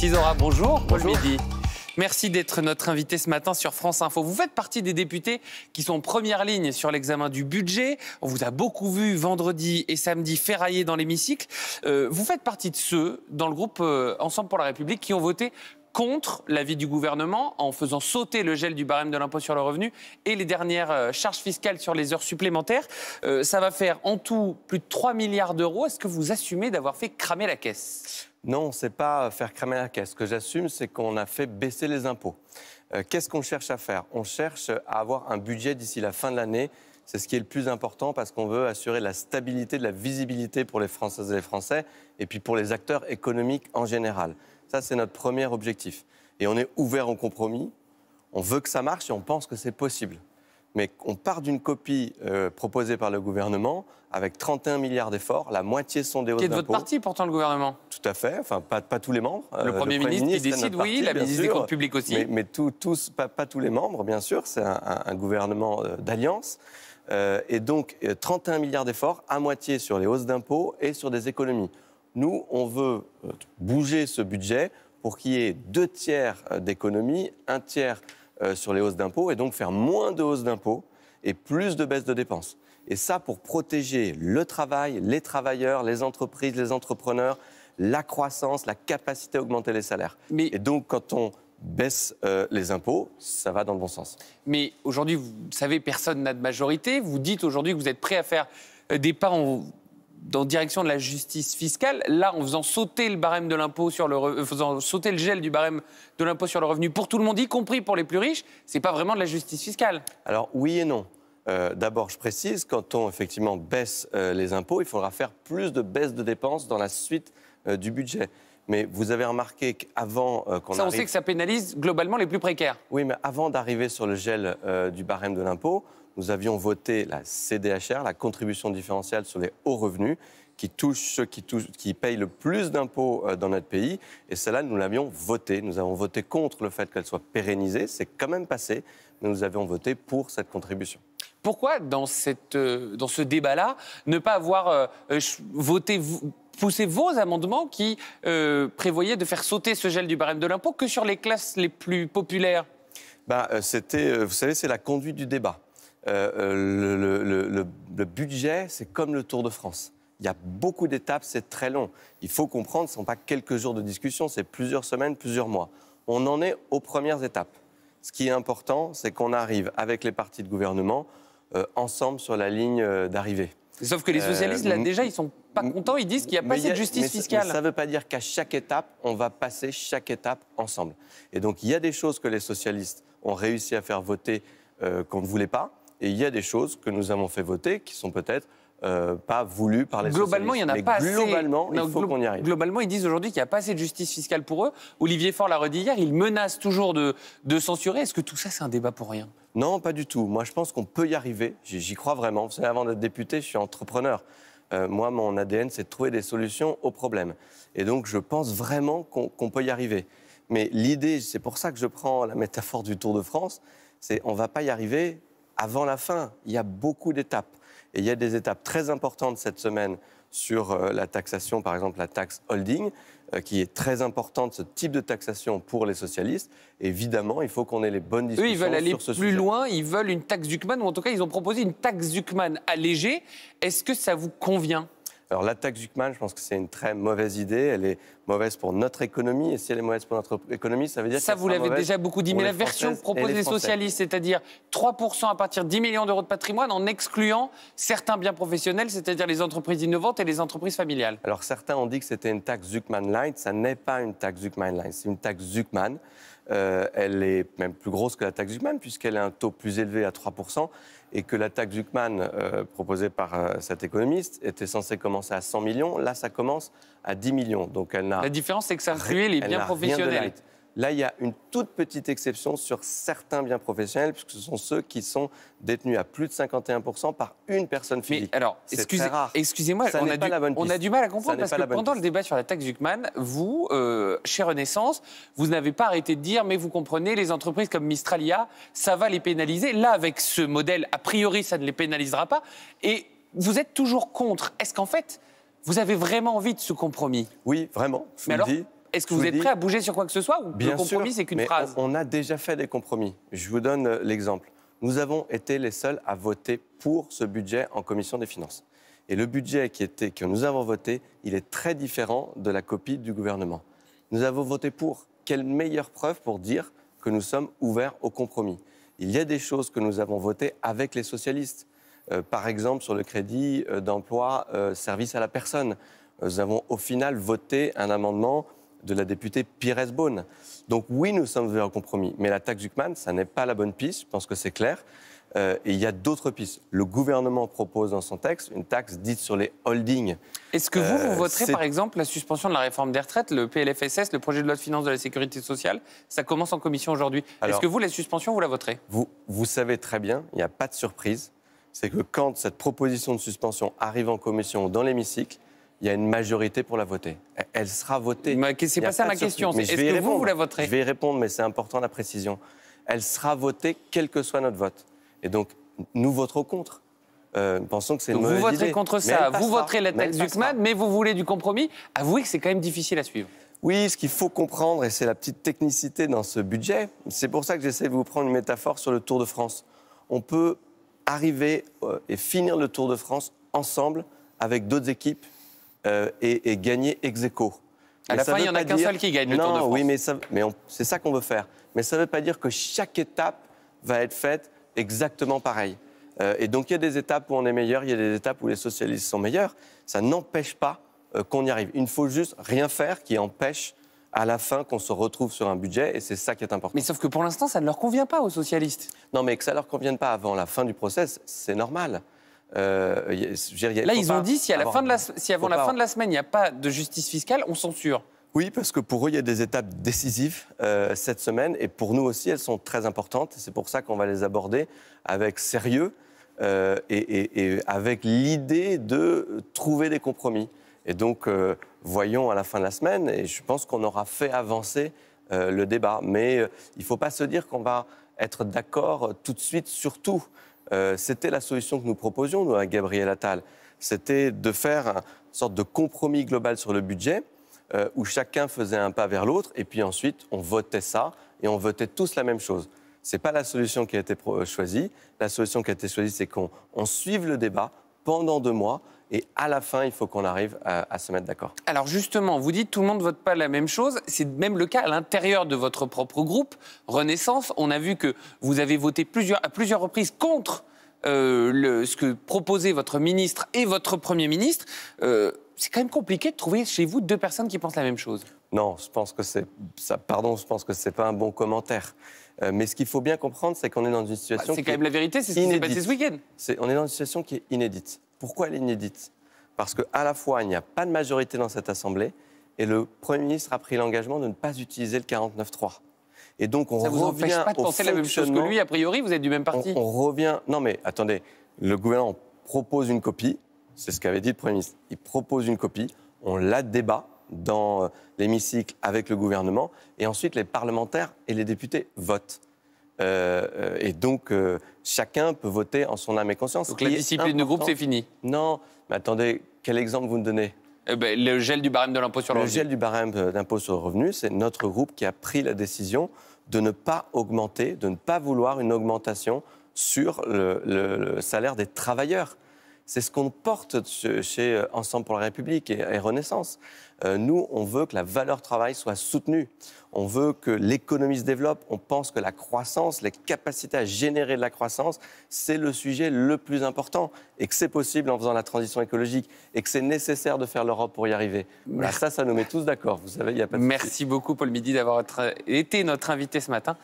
Isidora, bonjour. Bonjour. Bon midi. Merci d'être notre invité ce matin sur France Info. Vous faites partie des députés qui sont en première ligne sur l'examen du budget. On vous a beaucoup vu vendredi et samedi ferrailler dans l'hémicycle. Vous faites partie de ceux, dans le groupe Ensemble pour la République, qui ont voté contre l'avis du gouvernement en faisant sauter le gel du barème de l'impôt sur le revenu et les dernières charges fiscales sur les heures supplémentaires. Ça va faire en tout plus de 3 milliards d'euros. Est-ce que vous assumez d'avoir fait cramer la caisse ? Non, c'est pas faire cramer la caisse. Ce que j'assume, c'est qu'on a fait baisser les impôts. Qu'est-ce qu'on cherche à faire ? On cherche à avoir un budget d'ici la fin de l'année. C'est ce qui est le plus important parce qu'on veut assurer la stabilité, de la visibilité pour les Françaises et les Français et puis pour les acteurs économiques en général. Ça, c'est notre premier objectif. Et on est ouvert au compromis. On veut que ça marche et on pense que c'est possible. Mais on part d'une copie proposée par le gouvernement avec 31 milliards d'efforts. La moitié sont des hausses d'impôts. Qui est de votre parti, pourtant, le gouvernement ? Tout à fait. Enfin, pas tous les membres. Le Premier ministre qui décide, oui. La ministre des Comptes publics aussi. Mais pas tous les membres, bien sûr. C'est un gouvernement d'alliance. Et donc, 31 milliards d'efforts, à moitié sur les hausses d'impôts et sur des économies. Nous, on veut bouger ce budget pour qu'il y ait 2 tiers d'économies, 1 tiers sur les hausses d'impôts, et donc faire moins de hausses d'impôts et plus de baisses de dépenses. Et ça, pour protéger le travail, les travailleurs, les entreprises, les entrepreneurs, la croissance, la capacité à augmenter les salaires. Et donc, quand on baisse les impôts, ça va dans le bon sens. Mais aujourd'hui, vous savez, personne n'a de majorité. Vous dites aujourd'hui que vous êtes prêt à faire des pas en direction de la justice fiscale. Là, en faisant sauter le barème de l'impôt faisant sauter le gel du barème de l'impôt sur le revenu pour tout le monde, y compris pour les plus riches, c'est pas vraiment de la justice fiscale. Alors oui et non. D'abord, je précise, quand on effectivement baisse les impôts, il faudra faire plus de baisses de dépenses dans la suite du budget. Mais vous avez remarqué qu'avant qu'on on sait que ça pénalise globalement les plus précaires. Oui, mais avant d'arriver sur le gel du barème de l'impôt, nous avions voté la CDHR, la contribution différentielle sur les hauts revenus, qui touche ceux qui payent le plus d'impôts dans notre pays. Et celle-là, nous l'avions votée. Nous avons voté contre le fait qu'elle soit pérennisée. C'est quand même passé, mais nous avions voté pour cette contribution. Pourquoi, dans ce débat-là, ne pas avoir poussé vos amendements qui prévoyaient de faire sauter ce gel du barème de l'impôt que sur les classes les plus populaires ? Vous savez, c'est la conduite du débat. Le budget, c'est comme le Tour de France. Il y a beaucoup d'étapes, c'est très long. Il faut comprendre, ce ne sont pas quelques jours de discussion, c'est plusieurs semaines, plusieurs mois. On en est aux premières étapes. Ce qui est important, c'est qu'on arrive avec les partis de gouvernement ensemble sur la ligne d'arrivée. Sauf que les socialistes, là déjà, ils ne sont pas contents, ils disent qu'il n'y a pas assez de justice fiscale. Mais ça ne veut pas dire qu'à chaque étape, on va passer chaque étape ensemble. Et donc, il y a des choses que les socialistes ont réussi à faire voter qu'on ne voulait pas, et il y a des choses que nous avons fait voter qui sont peut-être pas voulues par les globalement, socialistes. Il n'y en a pas assez. Globalement, il faut qu'on y arrive. Globalement, ils disent aujourd'hui qu'il n'y a pas assez de justice fiscale pour eux. Olivier Faure l'a redit hier, il menace toujours de censurer. Est-ce que tout ça, c'est un débat pour rien ? Non, pas du tout. Moi, je pense qu'on peut y arriver. J'y crois vraiment. Vous savez, avant d'être député, je suis entrepreneur. Moi, mon ADN, c'est de trouver des solutions aux problèmes. Et donc, je pense vraiment qu'on peut y arriver. Mais l'idée, c'est pour ça que je prends la métaphore du Tour de France, c'est on ne va pas y arriver avant la fin. Il y a beaucoup d'étapes. Et il y a des étapes très importantes cette semaine sur la taxation, par exemple la taxe holding, qui est très importante, ce type de taxation pour les socialistes. Évidemment, il faut qu'on ait les bonnes discussions sur ce sujet. Eux, ils veulent aller plus loin, ils veulent une taxe Zuckman, ou en tout cas, ils ont proposé une taxe Zuckman allégée. Est-ce que ça vous convient ? Alors la taxe Zuckman, je pense que c'est une très mauvaise idée. Elle est mauvaise pour notre économie. Et si elle est mauvaise pour notre économie, ça veut dire que ça, vous l'avez déjà beaucoup dit. Mais la version que proposent les socialistes, c'est-à-dire 3% à partir de 10 millions d'euros de patrimoine en excluant certains biens professionnels, c'est-à-dire les entreprises innovantes et les entreprises familiales. Alors certains ont dit que c'était une taxe Zuckman Light. Ça n'est pas une taxe Zuckman Light, c'est une taxe Zuckman. Elle est même plus grosse que la taxe Zuckman puisqu'elle a un taux plus élevé à 3%. Et que la taxe Zuckman proposée par cet économiste était censée commencer à 100 millions. Là, ça commence à 10 millions. Donc, elle n'a la différence, c'est que ça incluait les biens professionnels. Là, il y a une toute petite exception sur certains biens professionnels, puisque ce sont ceux qui sont détenus à plus de 51% par une personne physique. Mais alors, excusez-moi, on a du mal à comprendre, parce que pendant le débat sur la taxe Zuckman, vous, chez Renaissance, vous n'avez pas arrêté de dire, mais vous comprenez, les entreprises comme Mistralia, ça va les pénaliser. Là, avec ce modèle, a priori, ça ne les pénalisera pas. Et vous êtes toujours contre. Est-ce qu'en fait, vous avez vraiment envie de ce compromis ? Oui, vraiment, je vous le dis. Est-ce que vous êtes prêt à bouger sur quoi que ce soit ou le compromis, c'est qu'une phrase? On a déjà fait des compromis. Je vous donne l'exemple. Nous avons été les seuls à voter pour ce budget en commission des finances. Et le budget que nous avons voté, il est très différent de la copie du gouvernement. Nous avons voté pour. Quelle meilleure preuve pour dire que nous sommes ouverts au compromis? Il y a des choses que nous avons votées avec les socialistes. Par exemple, sur le crédit d'emploi service à la personne. Nous avons au final voté un amendement de la députée Pires Beaune. Donc oui, nous sommes ouverts au compromis. Mais la taxe Zuckman, ça n'est pas la bonne piste, je pense que c'est clair. Et il y a d'autres pistes. Le gouvernement propose dans son texte une taxe dite sur les holdings. Est-ce que vous voterez par exemple la suspension de la réforme des retraites, le PLFSS, le projet de loi de finances de la sécurité sociale? Ça commence en commission aujourd'hui. Est-ce que vous, la suspension, vous la voterez? Vous savez très bien, il n'y a pas de surprise. C'est que quand cette proposition de suspension arrive en commission ou dans l'hémicycle, il y a une majorité pour la voter. Elle sera votée. C'est pas ça ma question. Est-ce que vous la voterez? Je vais y répondre, mais c'est important la précision. Elle sera votée quel que soit notre vote. Et donc, nous voterons contre. Nous pensons que c'est une mauvaise idée. Vous voterez contre ça, vous voterez la taxe Zuckman, mais vous voulez du compromis. Avouez que c'est quand même difficile à suivre. Oui, ce qu'il faut comprendre, et c'est la petite technicité dans ce budget, c'est pour ça que j'essaie de vous prendre une métaphore sur le Tour de France. On peut arriver et finir le Tour de France ensemble avec d'autres équipes et gagner ex aequo. À la fin, il n'y en a qu'un seul qui gagne le Tour de France. Oui, mais c'est ça qu'on veut faire. Mais ça ne veut pas dire que chaque étape va être faite exactement pareil. Et donc, il y a des étapes où on est meilleur, il y a des étapes où les socialistes sont meilleurs. Ça n'empêche pas qu'on y arrive. Il ne faut juste rien faire qui empêche à la fin qu'on se retrouve sur un budget, et c'est ça qui est important. Mais sauf que pour l'instant, ça ne leur convient pas aux socialistes. Non, mais que ça ne leur convienne pas avant la fin du process, c'est normal. Là, ils ont dit si avant la fin de la semaine, il n'y a pas de justice fiscale, on censure. Oui, parce que pour eux, il y a des étapes décisives cette semaine, et pour nous aussi, elles sont très importantes. C'est pour ça qu'on va les aborder avec sérieux et avec l'idée de trouver des compromis. Et donc, voyons à la fin de la semaine, et je pense qu'on aura fait avancer le débat. Mais il ne faut pas se dire qu'on va être d'accord tout de suite sur tout. C'était la solution que nous proposions, nous, à Gabriel Attal. C'était de faire une sorte de compromis global sur le budget, où chacun faisait un pas vers l'autre, et puis ensuite, on votait ça, et on votait tous la même chose. Ce n'est pas la solution qui a été choisie. La solution qui a été choisie, c'est qu'on suive le débat pendant 2 mois, et à la fin, il faut qu'on arrive à se mettre d'accord. Alors justement, vous dites tout le monde ne vote pas la même chose. C'est même le cas à l'intérieur de votre propre groupe, Renaissance. On a vu que vous avez voté à plusieurs reprises contre ce que proposait votre ministre et votre Premier ministre. C'est quand même compliqué de trouver chez vous 2 personnes qui pensent la même chose. Non, je pense que je pense que c'est pas un bon commentaire. Mais ce qu'il faut bien comprendre, c'est qu'on est dans une situation c'est quand même la vérité, c'est ce qui s'est passé ce week-end. On est dans une situation qui est inédite. Pourquoi elle est inédite? Parce qu'à la fois, il n'y a pas de majorité dans cette Assemblée, et le Premier ministre a pris l'engagement de ne pas utiliser le 49.3. Et donc, on revient au fonctionnement... Ça vous empêche pas de penser la même chose que lui, a priori? Vous êtes du même parti. On revient... Non, mais attendez, le gouvernement propose une copie, c'est ce qu'avait dit le Premier ministre. Il propose une copie, on la débat dans l'hémicycle avec le gouvernement, et ensuite les parlementaires et les députés votent. Et donc, chacun peut voter en son âme et conscience. Donc la discipline de groupe, c'est fini? Non, mais attendez, quel exemple vous me donnez? Le gel du barème de l'impôt sur le revenu. Le gel du barème d'impôt sur le revenu, c'est notre groupe qui a pris la décision de ne pas augmenter, de ne pas vouloir une augmentation sur le salaire des travailleurs. C'est ce qu'on porte chez Ensemble pour la République et Renaissance. Nous, on veut que la valeur travail soit soutenue. On veut que l'économie se développe. On pense que la croissance, les capacités à générer de la croissance, c'est le sujet le plus important. Et que c'est possible en faisant la transition écologique. Et que c'est nécessaire de faire l'Europe pour y arriver. Voilà, ça nous met tous d'accord. Vous savez, il n'y a pas de souci. Merci beaucoup, Paul Midi, d'avoir été notre invité ce matin